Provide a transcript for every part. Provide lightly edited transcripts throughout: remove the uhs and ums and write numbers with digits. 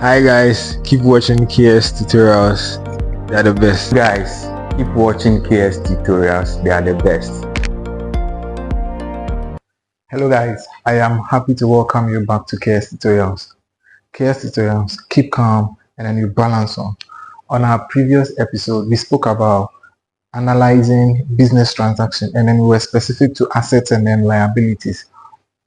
Hi guys, keep watching KS tutorials. They are the best. Guys, keep watching KS tutorials. They are the best. Hello guys, I am happy to welcome you back to KS tutorials. KS tutorials, keep calm and then you balance on. On our previous episode, we spoke about analyzing business transaction and then we were specific to assets and then liabilities.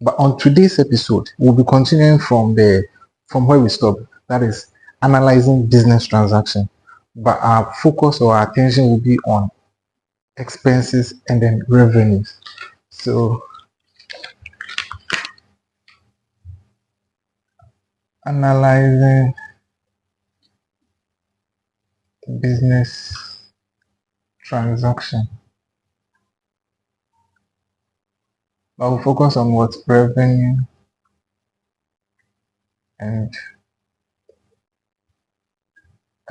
But on today's episode, we'll be continuing from where we stopped. That is analyzing business transaction. But our focus or our attention will be on expenses and then revenues. So analyzing business transaction. But we'll focus on what revenue and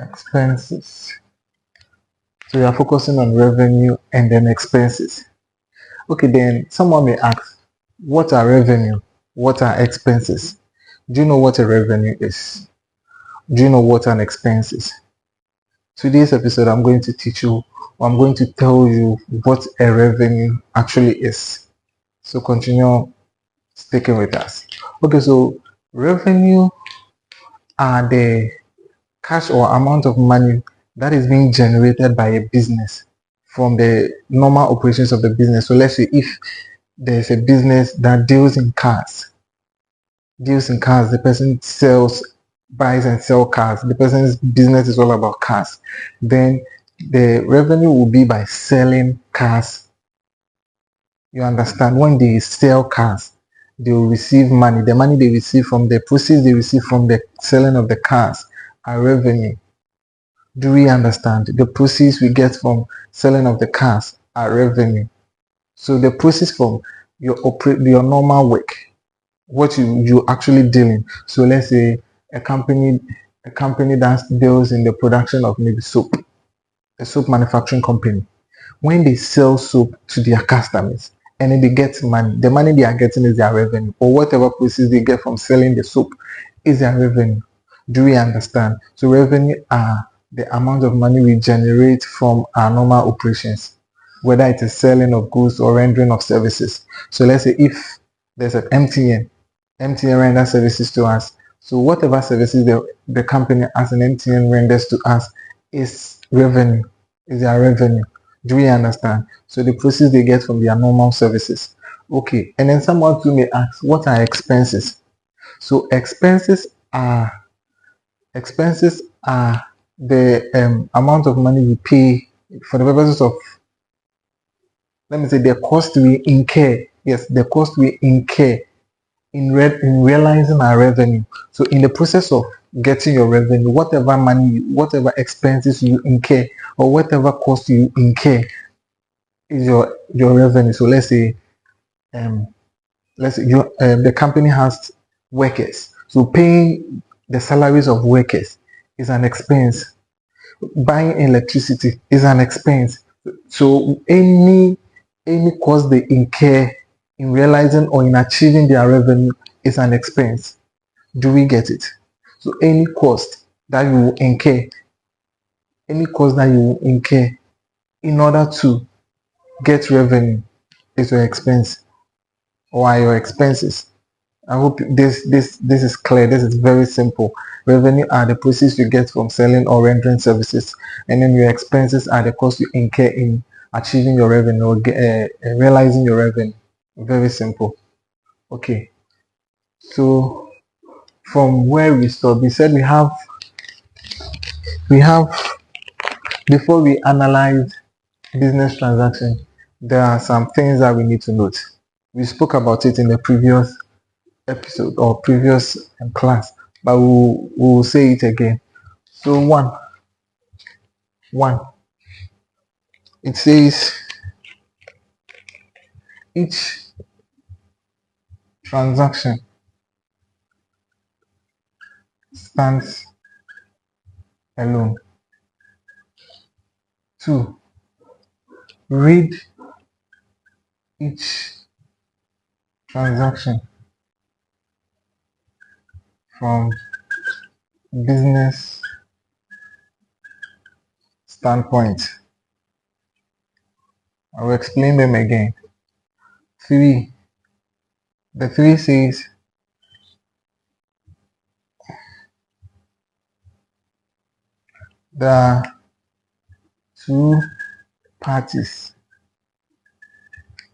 expenses. So we are focusing on revenue and then expenses. Okay, then someone may ask, what are revenue? What are expenses? Do you know what a revenue is? Do you know what an expense is? Today's episode, I'm going to teach you, or I'm going to tell you what a revenue actually is. So continue sticking with us. Okay, so revenue are the cash or amount of money that is being generated by a business from the normal operations of the business. So let's say if there's a business that deals in cars, the person buys and sells cars, the person's business is all about cars, then the revenue will be by selling cars. You understand? When they sell cars, they will receive money. The money they receive from the proceeds they receive from the selling of the cars are revenue. Do we understand? The proceeds we get from selling of the cars are revenue. So the proceeds from your normal work, what you actually dealing. So let's say a company that deals in the production of maybe soap, a soap manufacturing company. When they sell soap to their customers and then they get money, the money they are getting is their revenue, or whatever proceeds they get from selling the soap is their revenue. Do we understand? So revenue are the amount of money we generate from our normal operations, whether it is selling of goods or rendering of services. So let's say if there's an MTN renders services to us. So whatever services the company as an MTN renders to us is revenue, is their revenue. Do we understand? So the proceeds they get from their normal services. Okay, and then someone too may ask, what are expenses? So expenses are the amount of money we pay for the purposes of, let me say, the cost we incur. Yes, the cost we incur in realizing our revenue. So in the process of getting your revenue, whatever money, whatever expenses you incur, or whatever cost you incur is your revenue. So let's say the company has workers. So paying the salaries of workers is an expense. Buying electricity is an expense. So any cost they incur in realizing or in achieving their revenue is an expense. Do we get it? So any cost that you incur in order to get revenue is your expense or are your expenses. I hope this is clear. This is very simple. Revenue are the proceeds you get from selling or rendering services, and then your expenses are the costs you incur in achieving your revenue or realizing your revenue. Very simple. Okay. So from where we stopped, we said we have before we analyze business transaction, there are some things that we need to note. We spoke about it in the previous episode or previous class, but we'll say it again. So one, it says each transaction stands alone. 2, read each transaction from business standpoint. I will explain them again. 3. The 3 says there are 2 parties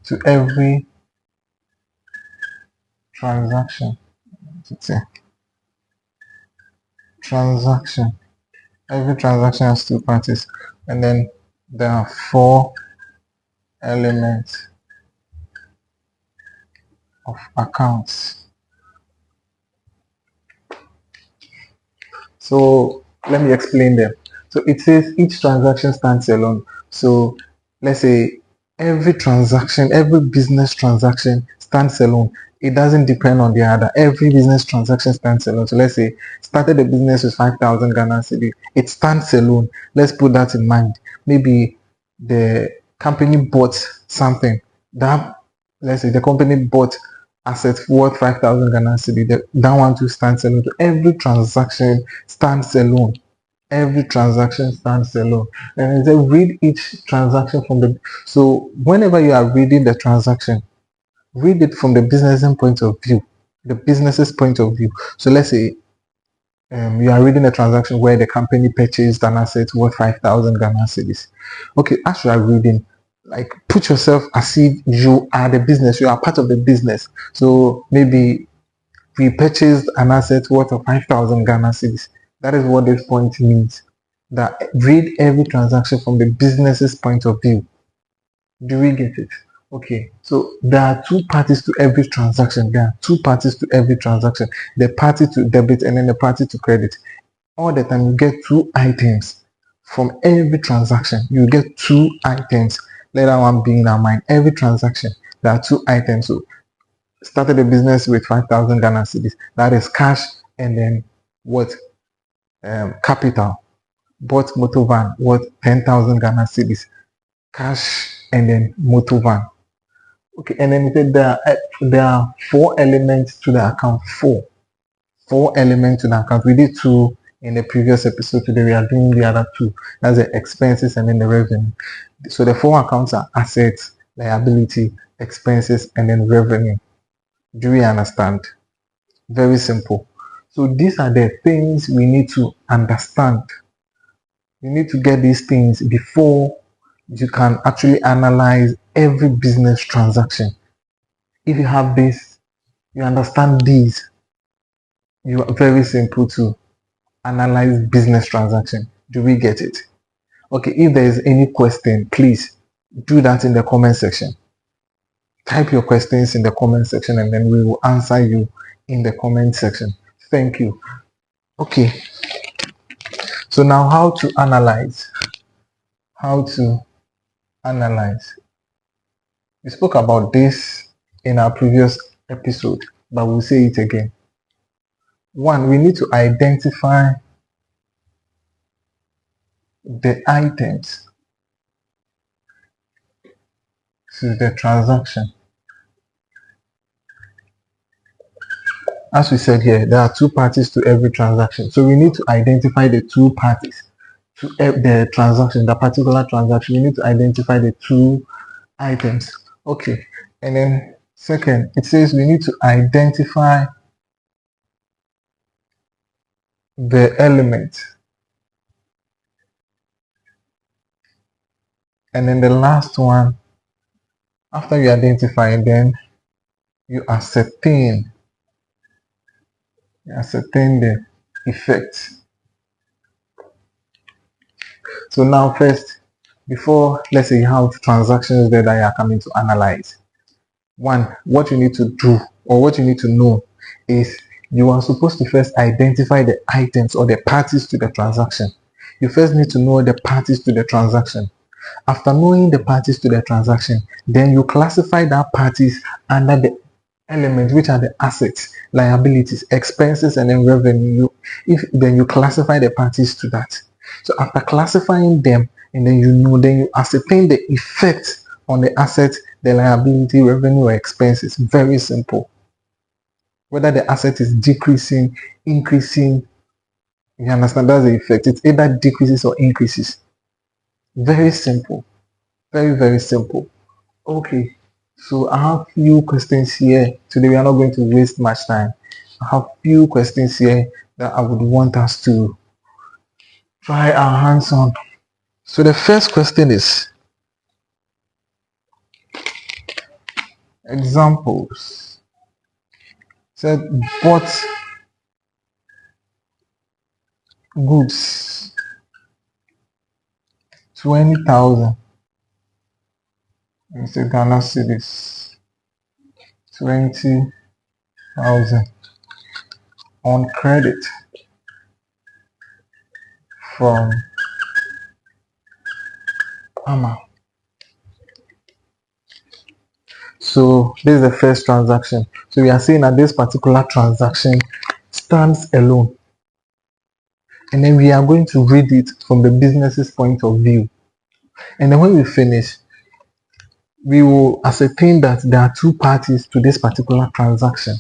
to every transaction. Transaction. Every transaction has 2 parties, and then there are 4 elements of accounts. So let me explain them. So it says each transaction stands alone. So let's say every transaction, every business transaction stands alone. It doesn't depend on the other. Every business transaction stands alone. So let's say started a business with 5,000 Ghana cedi. It stands alone. Let's put that in mind. Maybe the company bought something that, let's say the company bought assets worth 5,000 Ghana cedi. That one too stands alone. So every transaction stands alone. Every transaction stands alone. And then read each transaction from the. So whenever you are reading the transaction, read it from the business point of view. The business's point of view. So let's say you are reading a transaction where the company purchased an asset worth 5,000 Ghana cedis. Okay, as you are reading, like put yourself as if you are the business, you are part of the business. So maybe we purchased an asset worth of 5,000 Ghana cedis. That is what this point means. That read every transaction from the business's point of view. Do we get it? Okay, so there are 2 parties to every transaction. There are 2 parties to every transaction. The party to debit and then the party to credit. All the time you get 2 items from every transaction. You get 2 items. Let that one be in our mind. Every transaction, there are 2 items. So started a business with 5,000 Ghana cedis. That is cash and then what? Capital. Bought motor van worth 10,000 Ghana cedis. Cash and then motor van. Okay, and then it said there are 4 elements to the account. 4 elements to the account. We did 2 in the previous episode. Today we are doing the other 2. That's the expenses and then the revenue. So the 4 accounts are assets, liability, expenses, and then revenue. Do we understand? Very simple. So these are the things we need to understand. You need to get these things before you can actually analyze every business transaction. If you have this, you understand these, you are very simple to analyze business transaction. Do we get it? Okay, if there is any question, please do that in the comment section. Type your questions in the comment section and then we will answer you in the comment section. Thank you. Okay, so now how to analyze. We spoke about this in our previous episode, but we'll say it again. 1, we need to identify the items to the transaction. As we said here, there are 2 parties to every transaction. So we need to identify the 2 parties to the transaction, the particular transaction. We need to identify the 2 items. Okay, and then second, it says we need to identify the element. And then the last one, after you identify, then you ascertain the effect. So now first, before let's say you have transactions there that you are coming to analyze. 1, what you need to do or what you need to know is you are supposed to first identify the items or the parties to the transaction. You first need to know the parties to the transaction. After knowing the parties to the transaction, then you classify that parties under the elements, which are the assets, liabilities, expenses, and then revenue. Then you classify the parties to that. So after classifying them, and then you ascertain the effect on the asset, the liability, revenue, or expenses. Very simple. Whether the asset is decreasing, increasing, You understand? That's the effect. It either decreases or increases. Very simple. Very, very simple. Okay. So I have few questions here. Today we are not going to waste much time. I have few questions here that I would want us to try our hands on. So the first question is examples. Said bought goods 20,000. You say Ghana cedis 20,000 on credit from Ama. So this is the first transaction. So we are saying that this particular transaction stands alone. And then we are going to read it from the business's point of view. And then when we finish, we will ascertain that there are two parties to this particular transaction.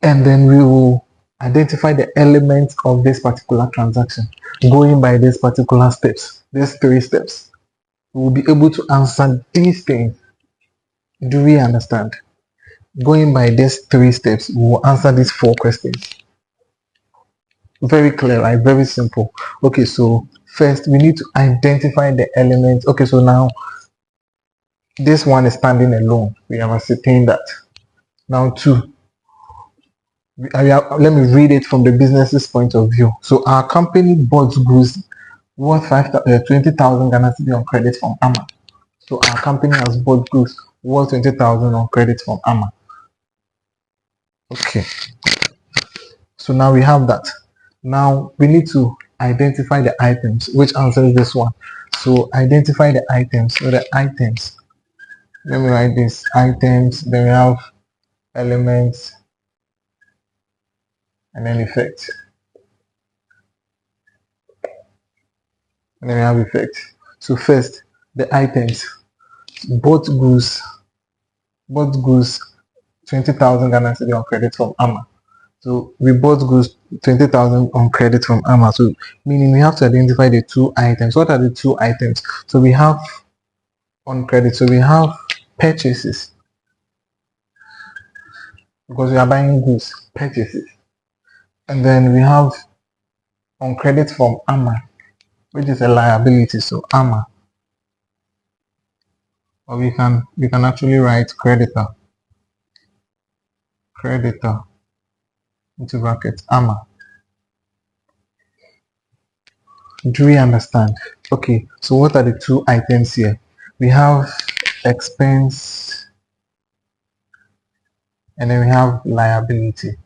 And then we will identify the elements of this particular transaction going by these particular steps, these 3 steps. We will be able to answer these things. Do we understand? Going by these 3 steps, we will answer these 4 questions. Very clear, right? Very simple. Okay, so first we need to identify the elements. Okay, so now this one is standing alone. We have ascertained that. Now 2. Let me read it from the business's point of view. So our company bought goods worth 20,000 Ghana cedi on credit from Ama. So our company has bought goods worth 20,000 on credit from Ama. Okay. So now we have that. Now we need to identify the items, which answers this one. So identify the items. So the items. Let me write this. Items. Then we have elements, and then effect. And then we have effect. So first, the items. Bought goods 20,000 Ghana cedi on credit from Ama. So we bought goods 20,000 on credit from Ama. So meaning we have to identify the 2 items. What are the 2 items? So we have on credit. So we have purchases, because we are buying goods, purchases. And then we have on credit from Ama, which is a liability. So Ama. Or we can actually write creditor into brackets Ama. Do we understand? Okay, so what are the 2 items here? We have expense, and then we have liability.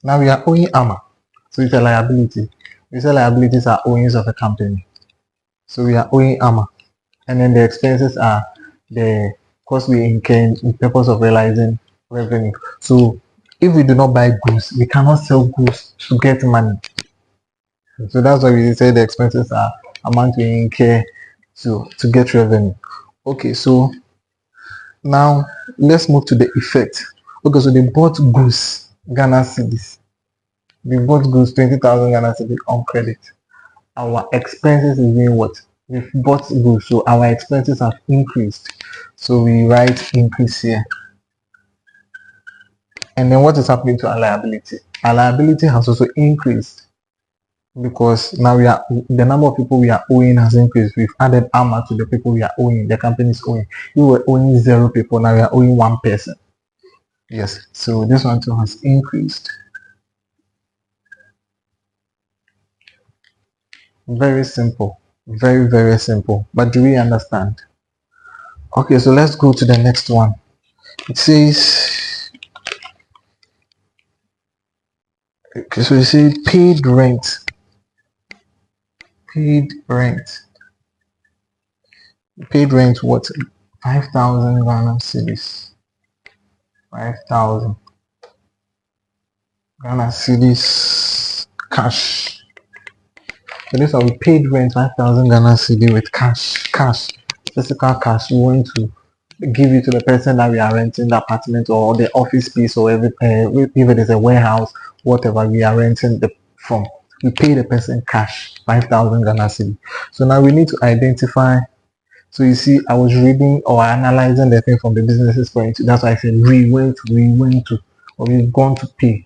Now we are owing Ama, so it's a liability. We say liabilities are owings of a company. So we are owing Ama, and then the expenses are the cost we incur in the purpose of realizing revenue. So if we do not buy goods, we cannot sell goods to get money. So that's why we say the expenses are amount we incur to get revenue. Okay, so now let's move to the effect. Okay, so they bought goods Ghana cedis. They bought goods 20,000 Ghana cedis on credit. Our expenses is being what? We've bought goods, so our expenses have increased. So we write increase here. And then what is happening to our liability? Our liability has also increased, because now the number of people we are owing has increased. We've added Ama to the people we are owing, the company is owing. We were owing 0 people, now we are owing 1 person. Yes, so this one too has increased. Very simple. Very, very simple. But do we understand? Okay, so let's go to the next one. It says, okay, so it says paid rent. Paid rent what? 5,000 Ghana cedis. 5,000 Ghana cedis cash. So this one, we paid rent 5,000 Ghana cedi with cash, physical cash. We want to give it to the person that we are renting the apartment or the office space, or if it is a warehouse, whatever we are renting from. We pay the person cash, 5,000 Ghana cedi. So now we need to identify. So you see, I was reading or analyzing the thing from the business's point. That's why I said we went to, or we've gone to pay.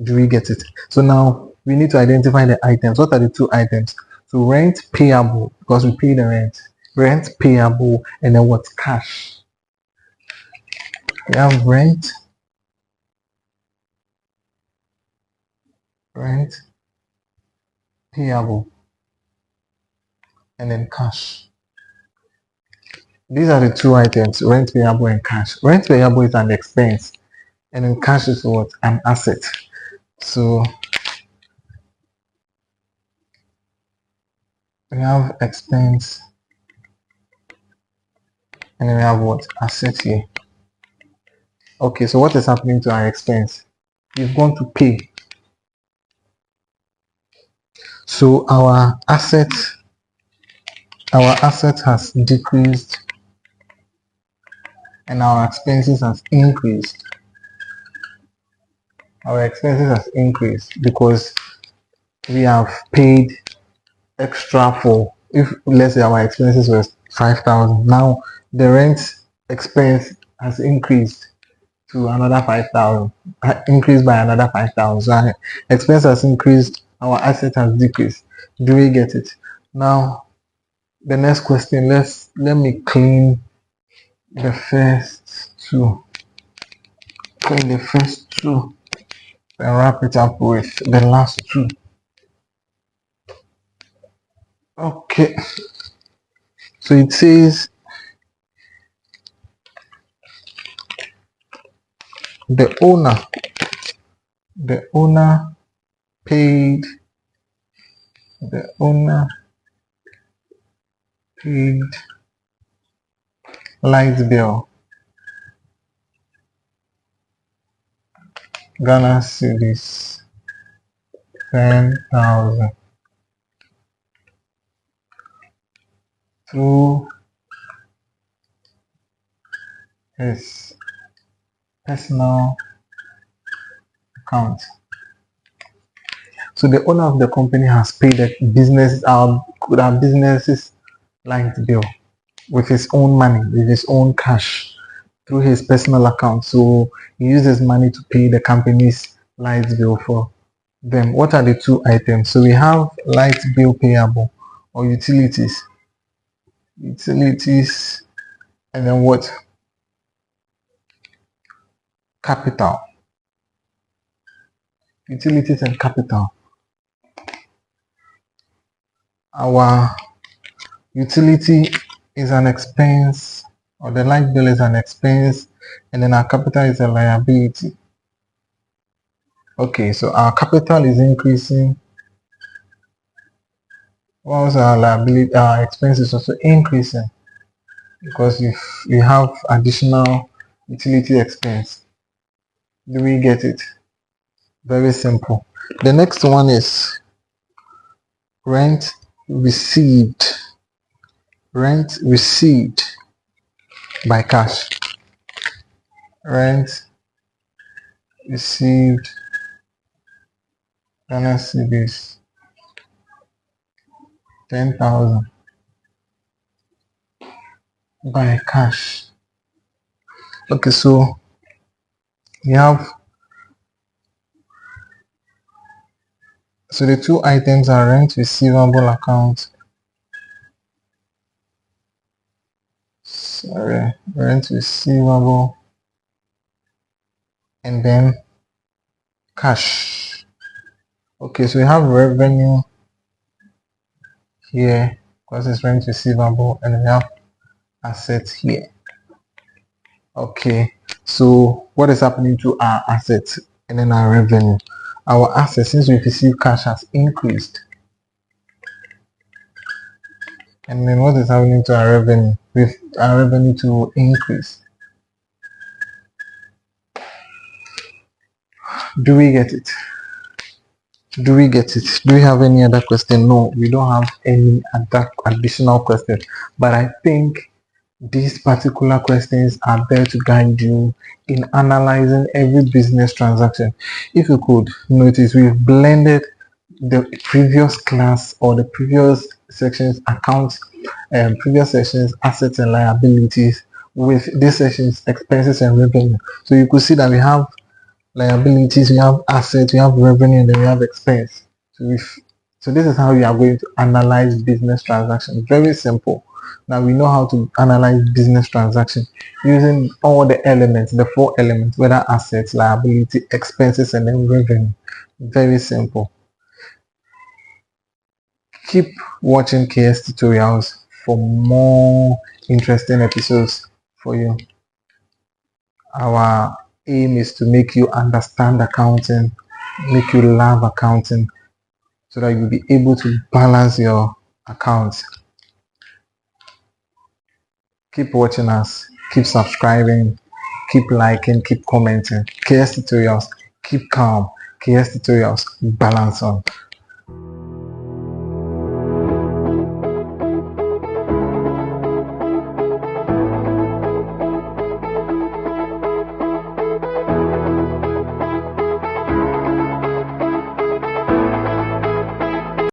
Do we get it? So now we need to identify the items. What are the two items? So rent payable, because we pay the rent. Rent payable, and then what? Cash. We have rent payable, and then cash. These are the two items, rent payable and cash. Rent payable is an expense, and then cash is what? An asset. So we have expense, and then we have what? Asset here. Okay, so what is happening to our expense? We've gone to pay. So our asset has decreased, and our expenses has increased. Our expenses has increased because we have paid extra for, if let's say our expenses was 5,000, now the rent expense has increased to another 5,000, increased by another 5,000. So our expense has increased, our asset has decreased. Do we get it? Now the next question, let me clean the first two. Clean the first two and wrap it up with the last two. Okay, so it says the owner paid light bill Ghana cedis 10,000 through his personal account. So the owner of the company has paid the business, our business's light bill with his own money, with his own cash, through his personal account. So he uses money to pay the company's light bill for them. What are the two items? So we have light bill payable or utilities, and then what? Capital. Utilities and capital. Our utility is an expense, or the light bill is an expense, and then our capital is a liability. Okay, so our capital is increasing, whilst our liability, our expense is also increasing because if we have additional utility expense. Do we get it? Very simple. The next one is rent received by cash. Rent received Ghana cedis 10,000 by cash. Okay, so we have, so the two items are rent receivable account, rent receivable, and then cash. Okay, so we have revenue here because it's rent receivable, and we have assets here. Okay, so what is happening to our assets and then our revenue? Our assets, since we receive cash, has increased, and then what is happening to our revenue? With our revenue to increase. Do we get it? Do we get it? Do we have any other question? No, we don't have any other additional question, but I think These particular questions are there to guide you in analyzing every business transaction. If you could notice, we've blended the previous class or the previous sections accounts and previous sessions assets and liabilities with this session's expenses and revenue. So you could see that we have liabilities, we have assets, we have revenue, and then we have expense. So this is how you are going to analyze business transactions. Very simple. Now we know how to analyze business transaction using all the elements, the 4 elements, whether assets, liability, expenses, and then revenue. Very simple. Keep watching KS tutorials for more interesting episodes for you. Our aim is to make you understand accounting, make you love accounting, so that you'll be able to balance your accounts. Keep watching us, keep subscribing, keep liking, keep commenting. KS tutorials, keep calm. KS tutorials, balance on.